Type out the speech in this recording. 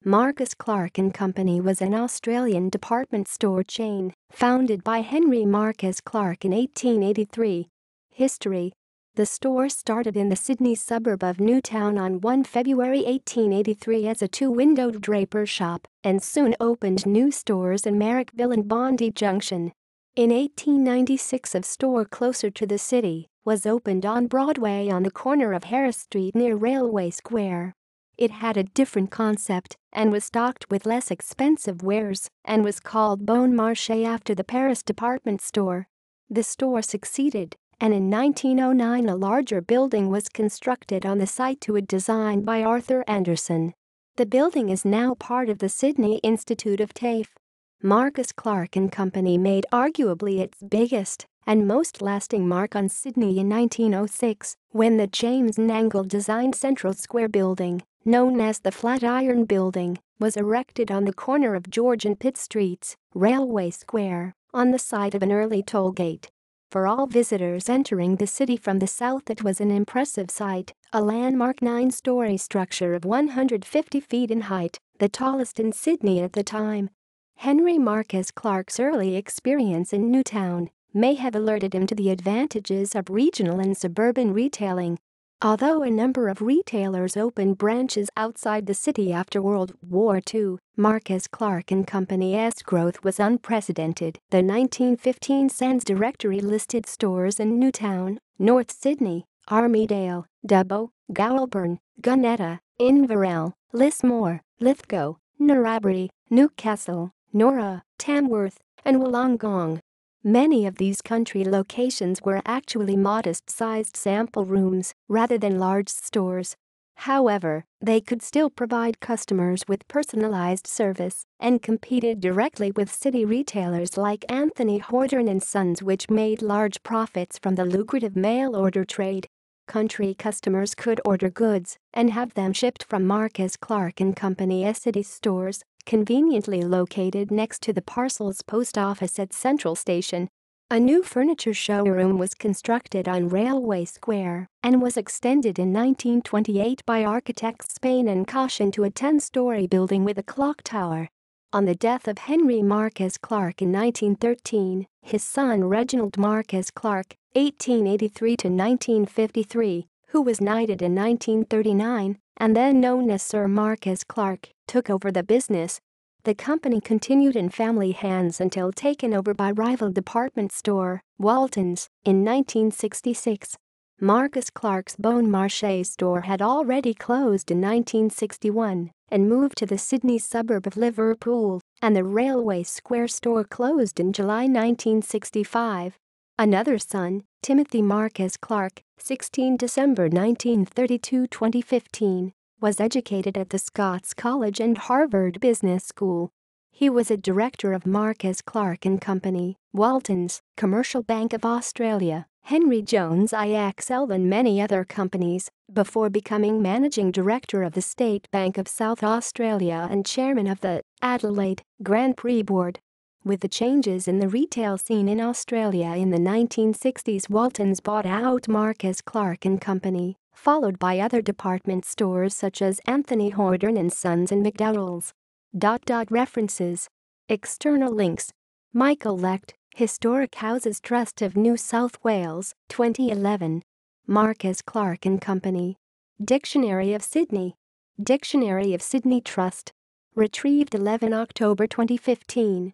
Marcus Clark and Company was an Australian department store chain founded by Henry Marcus Clark in 1883. History: the store started in the Sydney suburb of Newtown on 1 February 1883 as a two-windowed draper shop and soon opened new stores in Marrickville and Bondi Junction. In 1896, a store closer to the city was opened on Broadway on the corner of Harris Street near Railway Square. It had a different concept and was stocked with less expensive wares and was called Bon Marché after the Paris department store. The store succeeded, and in 1909 a larger building was constructed on the site to a design by Arthur Anderson. The building is now part of the Sydney Institute of TAFE. Marcus Clark and Company made arguably its biggest and most lasting mark on Sydney in 1906 when the James Nangle designed Central Square building, known as the Flatiron Building, was erected on the corner of George and Pitt Streets, Railway Square, on the site of an early toll gate. For all visitors entering the city from the south, it was an impressive sight, a landmark 9-story structure of 150 feet in height, the tallest in Sydney at the time. Henry Marcus Clark's early experience in Newtown may have alerted him to the advantages of regional and suburban retailing. Although a number of retailers opened branches outside the city after World War II, Marcus Clark and Company's growth was unprecedented. The 1915 Sands Directory listed stores in Newtown, North Sydney, Armidale, Dubbo, Goulburn, Gunetta, Inverell, Lismore, Lithgow, Narrabri, Newcastle, Nora, Tamworth, and Wollongong. Many of these country locations were actually modest-sized sample rooms rather than large stores. However, they could still provide customers with personalized service and competed directly with city retailers like Anthony Horton & Sons, which made large profits from the lucrative mail-order trade. Country customers could order goods and have them shipped from Marcus Clark and Company's city stores, conveniently located next to the parcels post office at Central Station. A new furniture showroom was constructed on Railway Square and was extended in 1928 by architects Spain and Koch into a 10-story building with a clock tower. On the death of Henry Marcus Clark in 1913, his son Reginald Marcus Clark, 1883 to 1953, who was knighted in 1939 and then known as Sir Marcus Clark, took over the business. The company continued in family hands until taken over by rival department store, Walton's, in 1966. Marcus Clark's Bon Marché store had already closed in 1961 and moved to the Sydney suburb of Liverpool, and the Railway Square store closed in July 1965. Another son, Timothy Marcus Clark, 16 December 1932 to 2015, was educated at the Scots College and Harvard Business School. He was a director of Marcus Clark and Company, Walton's, Commercial Bank of Australia, Henry Jones IXL and many other companies, before becoming managing director of the State Bank of South Australia and chairman of the Adelaide Grand Prix Board. With the changes in the retail scene in Australia in the 1960s, Walton's bought out Marcus Clark and Company, followed by other department stores such as Anthony Horton & Sons and McDowell's. References. External links. Michael Lecht, Historic Houses Trust of New South Wales, 2011. Marcus Clark and Company. Dictionary of Sydney. Dictionary of Sydney Trust. Retrieved 11 October 2015.